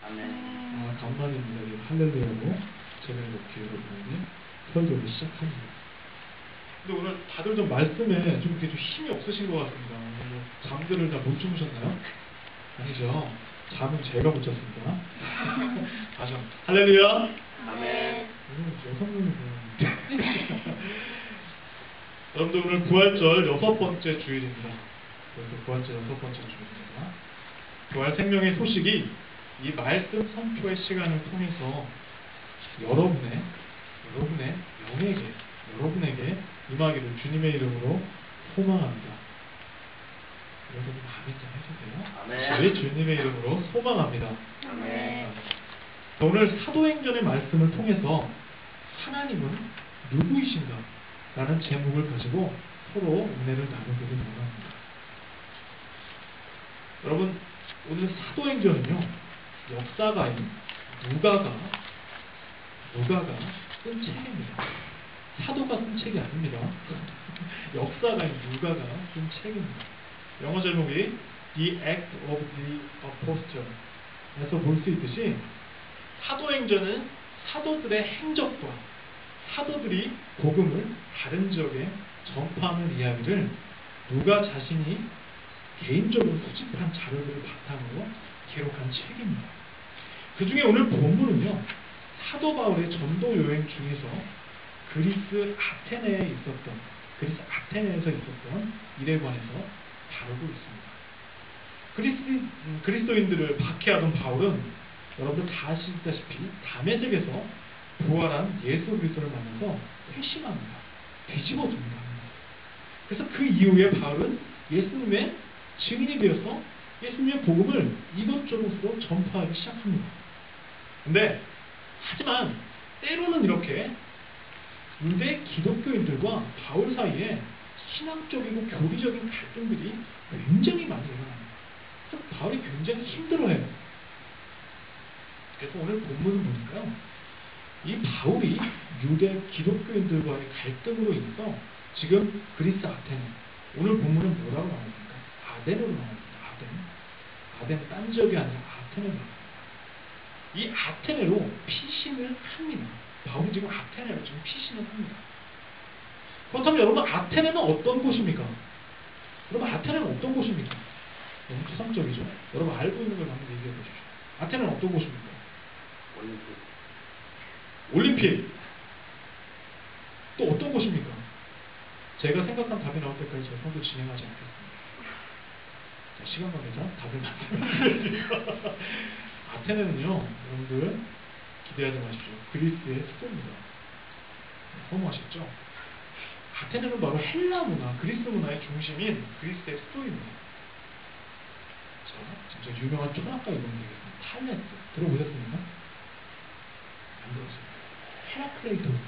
간만입니다. 할렐루야로 제가 이렇게 여러분에게 설교를 시작합니다. 근데 오늘 다들 좀 말씀에 좀 이렇게 좀 힘이 없으신 것 같습니다. 뭐 잠들을 다 못 주무셨나요? 아니죠. 잠은 제가 못 잤습니다. 다시 한번 할렐루야. 아멘. 여러분들 오늘 부활절 6번째 주일입니다. 그래서 부활절 6번째 주일입니다. 부활 생명의 소식이 이 말씀 선포의 시간을 통해서 여러분의 영에게 임하기를 주님의 이름으로 소망합니다. 여러분 아멘 좀 해주세요. 저희 주님의 이름으로 소망합니다. 아멘. 오늘 사도행전의 말씀을 통해서 하나님은 누구이신가? 라는 제목을 가지고 서로 은혜를 나누기를 원합니다. 여러분 오늘 사도행전은요 역사가인 누가가 쓴 책입니다. 사도가 쓴 책이 아닙니다. 역사가인 누가가 쓴 책입니다. 영어 제목이 The Act of the Apostle 에서 볼 수 있듯이 사도행전은 사도들의 행적과 사도들이 복음을 다른 지역에 전파하는 이야기를 누가 자신이 개인적으로 수집한 자료들을 바탕으로 기록한 책입니다. 그 중에 오늘 본문은요 사도 바울의 전도 여행 중에서 그리스 아테네에서 있었던 일에 관해서 다루고 있습니다. 그리스도인들을 박해하던 바울은 여러분들 다 아시다시피 다메섹에서 부활한 예수 그리스도를 만나서 회심합니다. 뒤집어 줍니다. 그래서 그 이후에 바울은 예수님의 증인이 되어서 예수님의 복음을 이곳저곳으로 전파하기 시작합니다. 근데 하지만 때로는 이렇게 유대 기독교인들과 바울 사이에 신앙적이고 교리적인 갈등들이 굉장히 많이 일어납니다. 그래서 바울이 굉장히 힘들어해요. 그래서 오늘 본문은 보니까요. 이 바울이 유대 기독교인들과의 갈등으로 인해서 지금 그리스 아테네 오늘 본문은 뭐라고 나옵니까? 아덴으로 나옵니다. 아덴 딴 지역이 아니라 아테네로 나옵니다. 이 아테네로 피신을 합니다. 바울이 지금 아테네로 지금 피신을 합니다. 그렇다면 여러분 아테네는 어떤 곳입니까? 여러분 아테네는 어떤 곳입니까? 너무 추상적이죠? 여러분 알고 있는 걸 한번 얘기해 보십시오. 아테네는 어떤 곳입니까? 올림픽. 또 어떤 곳입니까? 제가 생각한 답이 나올 때까지 제가 선도 진행하지 않겠습니다. 자, 시간 관계상 답을 말씀드릴게요. 아테네는요, 여러분들 기대하지 마십시오. 그리스의 수도입니다. 허무하셨죠? 아테네는 바로 헬라 문화, 그리스 문화의 중심인 그리스의 수도입니다. 자, 진짜 유명한 철학가 이름이 되겠습니다. 탈레스. 들어보셨습니까? 안 들어보셨습니다. 헤라클레이토스.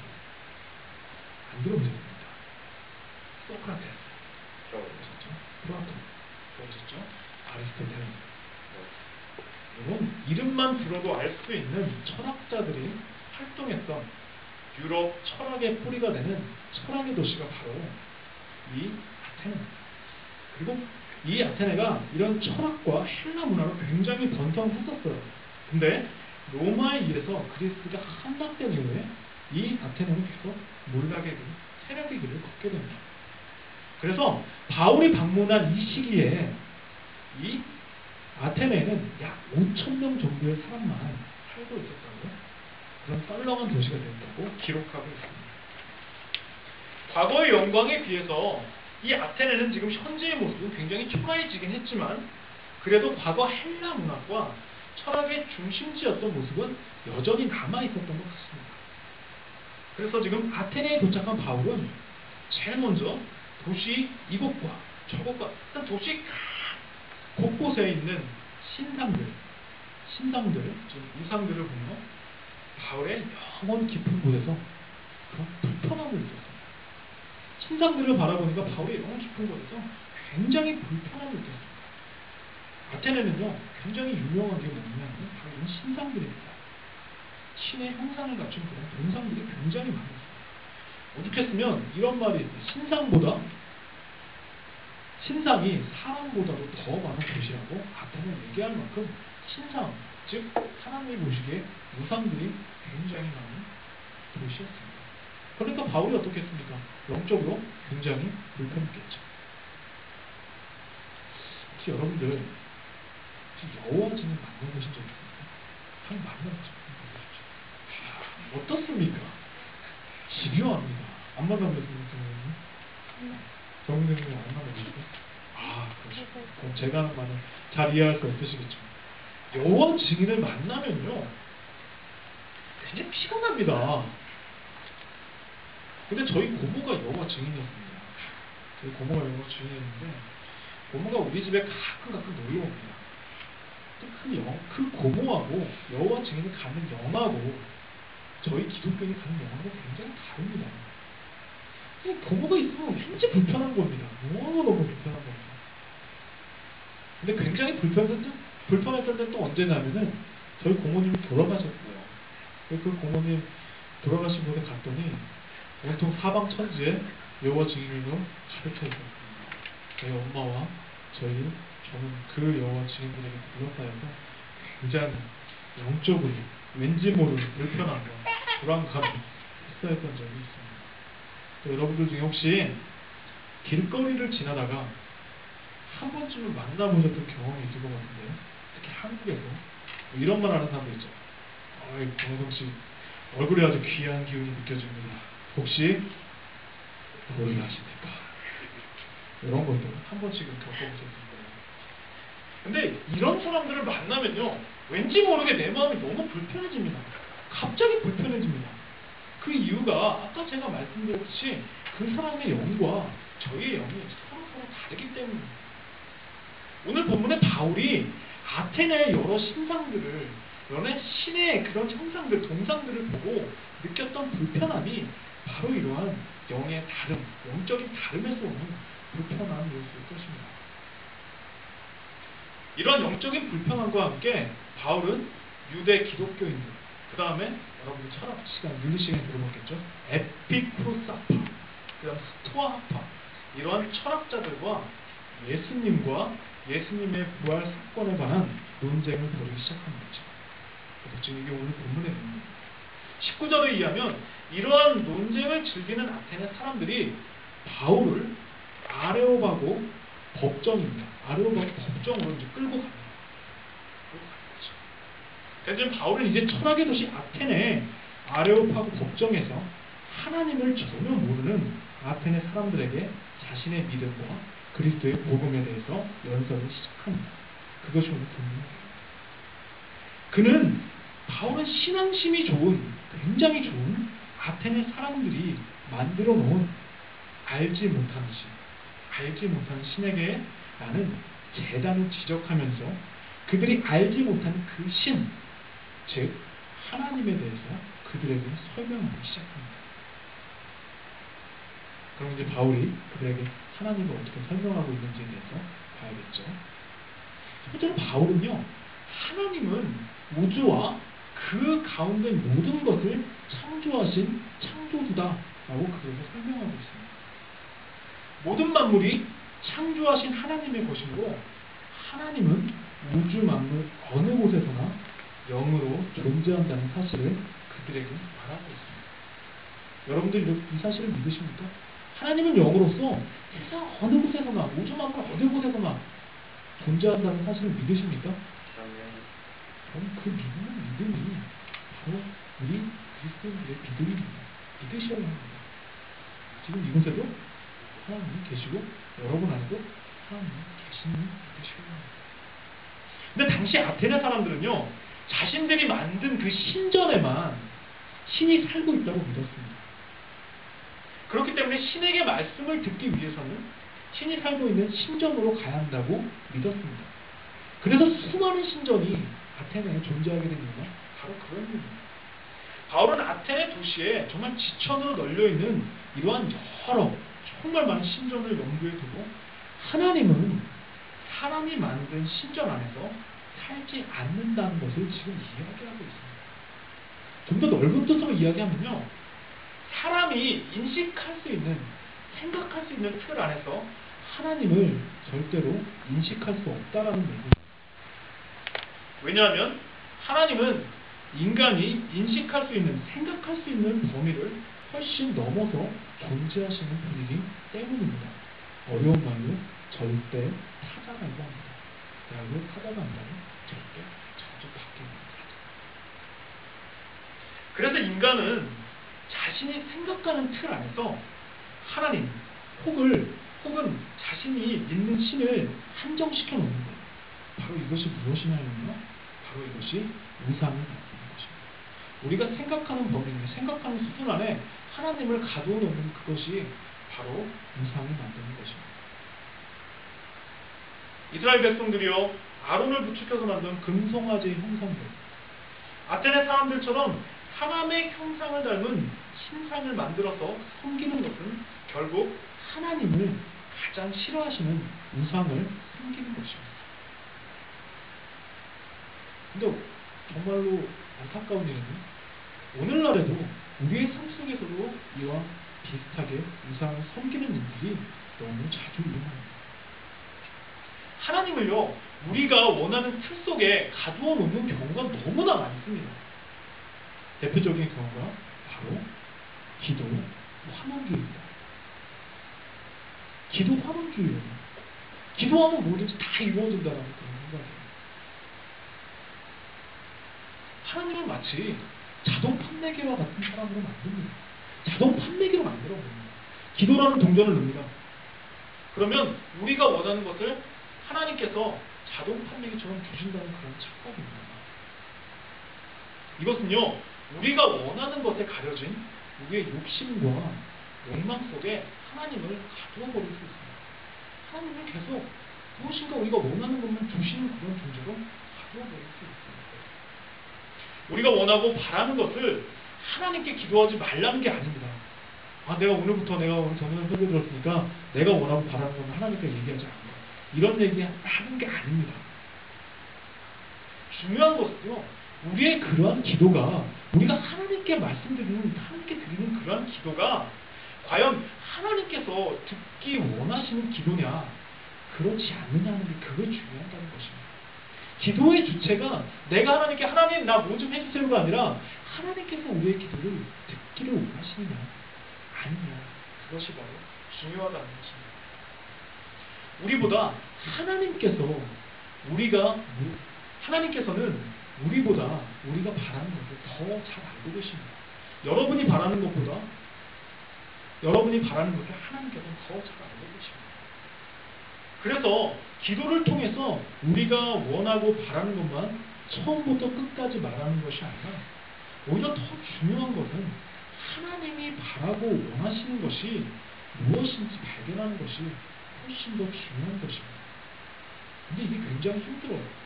안 들어보셨습니다. 소크라테스. 들어보셨죠? 플라톤. 들어보셨죠? 아리스토텔레스. 여러분, 이름만 들어도 알 수 있는 철학자들이 활동했던 유럽 철학의 뿌리가 되는 철학의 도시가 바로 이 아테네입니다. 그리고 이 아테네가 이런 철학과 헬라 문화로 굉장히 번성했었어요. 근데 로마에 의해서 그리스가 함락된 이후에 이 아테네는 계속 몰락의 길, 세력의 길을 걷게 됩니다. 그래서 바울이 방문한 이 시기에 이 아테네에는 약 5,000명 정도의 사람만 살고 있었다고 그런 썰렁한 도시가 되었다고 기록하고 있습니다. 과거의 영광에 비해서 이 아테네는 지금 현재의 모습은 굉장히 초라해지긴 했지만 그래도 과거 헬라 문학과 철학의 중심지였던 모습은 여전히 남아있었던 것 같습니다. 그래서 지금 아테네에 도착한 바울은 제일 먼저 도시 이곳과 저곳과 도시 곳곳에 있는 신상들, 지금 우상들을 보며 바울의 영원 깊은 곳에서 그런 불편함을 느꼈습니다. 신상들을 바라보니까 바울의 영원 깊은 곳에서 굉장히 불편함을 느꼈습니다. 아테네는요, 굉장히 유명한 게 뭐냐면 바로 이 신상들입니다. 신의 형상을 갖춘 그런 동상들이 굉장히 많았습니다. 어떻게 했으면 이런 말이 있어요. 신상이 사람보다도 더 많은 곳이라고 아테네는 얘기할 만큼 신상, 즉 하나님이 보시기에 우상들이 굉장히 많은 도시였습니다. 그러니까 바울이 어떻게 했습니까? 영적으로 굉장히 불편했겠죠. 혹시 여러분들 여호와 증인 만나보신 적 있습니까? 한번 만나보십시오. 어떻습니까? 집요합니다. 안 만나보셨습니까? 정민님 안 만나보셨어요? 그렇죠. 그럼 제가 하는 말은 잘 이해할 수 없으시겠죠. 여호와 증인을 만나면요 굉장히 피곤합니다. 근데 저희 고모가 여호와 증인이었습니다. 저희 고모가 여호와 증인이었는데 고모가 우리 집에 가끔 놀러 옵니다. 그 고모하고 여호와 증인이 가는 영하고 저희 기독교인이 가는 영하고 굉장히 다릅니다. 고모가 있으면 왠지 불편한 겁니다. 너무 불편한 겁니다. 근데 굉장히 불편했던 때 또 언제냐면은 저희 고모님이 돌아가셨어요. 그 고모님 돌아가신 곳에 갔더니 온통 사방천지에 여호와 증인으로 가득해 있었습니다. 저희 엄마와 저는 그 여호와 증인들에게 둘러싸여서 굉장히 영적으로 왠지 모르는 불편함과 불안감이 휩싸였던 적이 있습니다. 또 여러분들 중에 혹시 길거리를 지나다가 한 번쯤은 만나보셨던 경험이 있을 것 같은데요. 특히 한국에서 뭐 이런 말 하는 사람도 있죠. 권호성씨 얼굴에 아주 귀한 기운이 느껴집니다. 혹시 돌아가십니까? 이런 것도 한 번씩은 겪어보셨을 거예요. 근데 이런 사람들을 만나면요 왠지 모르게 내 마음이 너무 불편해집니다. 갑자기 불편해집니다. 그 이유가 아까 제가 말씀드렸듯이 그 사람의 영과 저희의 영이 서로 다르기 때문입니다. 오늘 본문에 바울이 아테네의 여러 신상들을, 여러 신의 그런 형상들, 동상들을 보고 느꼈던 불편함이 바로 이러한 영의 다름, 영적인 다름에서 오는 불편함이었을 것입니다. 이러한 영적인 불편함과 함께 바울은 유대 기독교인들, 그 다음에 여러분들 철학 시간, 윤리 시간에 들어봤겠죠? 에피크로사파, 그 다음 스토아파, 이러한 철학자들과 예수님의 부활 사건에 관한 논쟁을 벌이기 시작하는 거죠. 지금 이게 오늘 본문의 내용입니다. 19절에 의하면 이러한 논쟁을 즐기는 아테네 사람들이 바울을 아레오바고 법정입니다. 아레오바고 법정으로 이제 끌고 갑니다. 그래서 바울은 이제 철학의 도시 아테네 아레오파고 법정에서 하나님을 전혀 모르는 아테네 사람들에게 자신의 믿음과 그리스도의 복음에 대해서 연설을 시작합니다. 그것이 오늘 본문입니다. 바울은 신앙심이 좋은, 굉장히 좋은 아테네 사람들이 만들어 놓은 알지 못하는 신에게 라는 재단을 지적하면서 그들이 알지 못하는 그 신, 즉 하나님에 대해서 그들에게 설명하기 시작합니다. 그럼 이제 바울이 그들에게 하나님을 어떻게 설명하고 있는지에 대해서 봐야겠죠. 첫 번째로 바울은요, 하나님은 우주와 그 가운데 모든 것을 창조하신 창조주다라고 그들에게 설명하고 있습니다. 모든 만물이 창조하신 하나님의 것이므로 하나님은 우주 만물 어느 곳에서나 영으로 존재한다는 사실을 그들에게 말하고 있습니다. 여러분들 이 사실을 믿으십니까? 하나님은 영으로서 세상 어느 곳에서나, 우주 만물 어느 곳에서나 존재한다는 사실을 믿으십니까? 저는 그 믿음이 바로 우리 그리스도인들의 믿음입니다. 믿으셔야 합니다. 지금 이곳에도 하나님이 계시고 여러분 안에도 하나님이 계시는 믿으셔야 합니다. 근데 당시 아테네 사람들은요, 자신들이 만든 그 신전에만 신이 살고 있다고 믿었습니다. 그렇기 때문에 신에게 말씀을 듣기 위해서는 신이 살고 있는 신전으로 가야 한다고 믿었습니다. 그래서 수많은 신전이 아테네에 존재하게 된 이유는 바로 그런 이유입니다. 바울은 아테네 도시에 정말 지천으로 널려있는 이러한 정말 많은 신전을 염두에 두고 하나님은 사람이 만든 신전 안에서 살지 않는다는 것을 지금 이야기하고 있습니다. 좀 더 넓은 뜻으로 이야기하면요, 사람이 인식할 수 있는, 생각할 수 있는 틀 안에서 하나님을 절대로 인식할 수 없다라는 얘기입니다. 왜냐하면 하나님은 인간이 인식할 수 있는, 생각할 수 있는 범위를 훨씬 넘어서 존재하시는 분이기 때문입니다. 어려운 말로 절대 타자라고 합니다. 대학을 타자한다면 절대 자주 바뀝니다. 그래서 인간은 자신이 생각하는 틀 안에서 하나님 혹은 자신이 믿는 신을 한정시켜 놓는 것. 바로 이것이 무엇이냐면요. 바로 이것이 우상을 만드는 것입니다. 우리가 생각하는 범위 내, 생각하는 수준 안에 하나님을 가두어 놓는 그것이 바로 우상을 만드는 것입니다. 이스라엘 백성들이요, 아론을 부축해서 만든 금송아지의 형상들, 아테네 사람들처럼 사람의 형상을 닮은 신상을 만들어서 섬기는 것은 결국 하나님을 가장 싫어하시는 우상을 섬기는 것입니다. 근데 정말로 안타까운 일은 오늘날에도 우리의 삶 속에서도 이와 비슷하게 우상을 섬기는 일들이 너무 자주 일어납니다. 하나님을요, 우리가 원하는 틀 속에 가두어 놓는 경우가 너무나 많습니다. 대표적인 경우가 바로 기도 환원주의입니다. 기도 환원주의예요. 기도하면 뭐든지 다 이루어진다는 그런 생각이에요. 하나님은 마치 자동 판매기와 같은 사람으로 만듭니다. 자동 판매기로 만들어버립니다. 기도라는 동전을 넣습니다. 그러면 우리가 원하는 것을 하나님께서 자동 판매기처럼 주신다는 그런 착각입니다. 이것은요, 우리가 원하는 것에 가려진 우리의 욕심과 욕망 속에 하나님을 가두어 버릴 수 있습니다. 하나님은 계속 무엇인가 우리가 원하는 것만 주시는 그런 존재로 가두어 버릴 수 있습니다. 우리가 원하고 바라는 것을 하나님께 기도하지 말라는 게 아닙니다. 내가 오늘 저녁에 설교 들었으니까 내가 원하고 바라는 건 하나님께 얘기하지 않는다. 이런 얘기 하는 게 아닙니다. 중요한 것은요, 우리의 그러한 기도가, 우리가 하나님께 하나님께 드리는 그러한 기도가 과연 하나님께서 듣기 원하시는 기도냐, 그렇지 않느냐는 게 그게 중요하다는 것입니다. 기도의 주체가 내가 하나님께 하나님 나 뭐 좀 해주세요가 아니라 하나님께서 우리의 기도를 듣기를 원하시느냐 아니냐, 그것이 바로 중요하다는 것입니다. 하나님께서는 우리보다 우리가 바라는 것을 더 잘 알고 계십니다. 여러분이 바라는 것을 하나님께서는 더 잘 알고 계십니다. 그래서 기도를 통해서 우리가 원하고 바라는 것만 처음부터 끝까지 말하는 것이 아니라 오히려 더 중요한 것은 하나님이 바라고 원하시는 것이 무엇인지 발견하는 것이 훨씬 더 중요한 것입니다. 근데 이게 굉장히 힘들어요.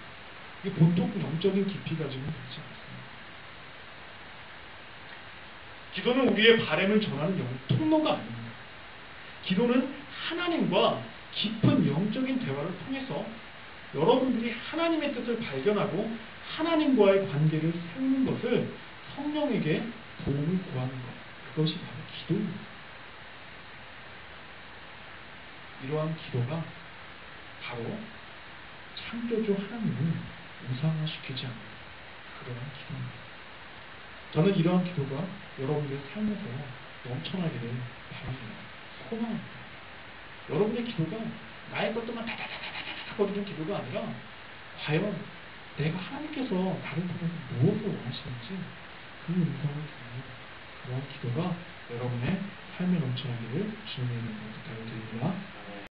이게 보통 영적인 깊이 가지고는 되지 않습니다. 기도는 우리의 바람을 전하는 통로가 아닙니다. 기도는 하나님과 깊은 영적인 대화를 통해서 여러분들이 하나님의 뜻을 발견하고 하나님과의 관계를 세우는 것을 성령에게 도움을 구하는 것, 그것이 바로 기도입니다. 이러한 기도가 바로 창조주 하나님을 우상화시키지 않는 그러한 기도입니다. 저는 이러한 기도가 여러분의 삶에서 넘쳐나기를 바랍니다. 소망합니다. 여러분의 기도가 나의 것들만 다다다다다다 거리는 기도가 아니라 과연 내가 하나님께서 나를 통해서 무엇을 원하시는지 그 음성을 듣는 그러한 기도가 여러분의 삶에 넘쳐나기를 주님의 이름으로 부탁드립니다.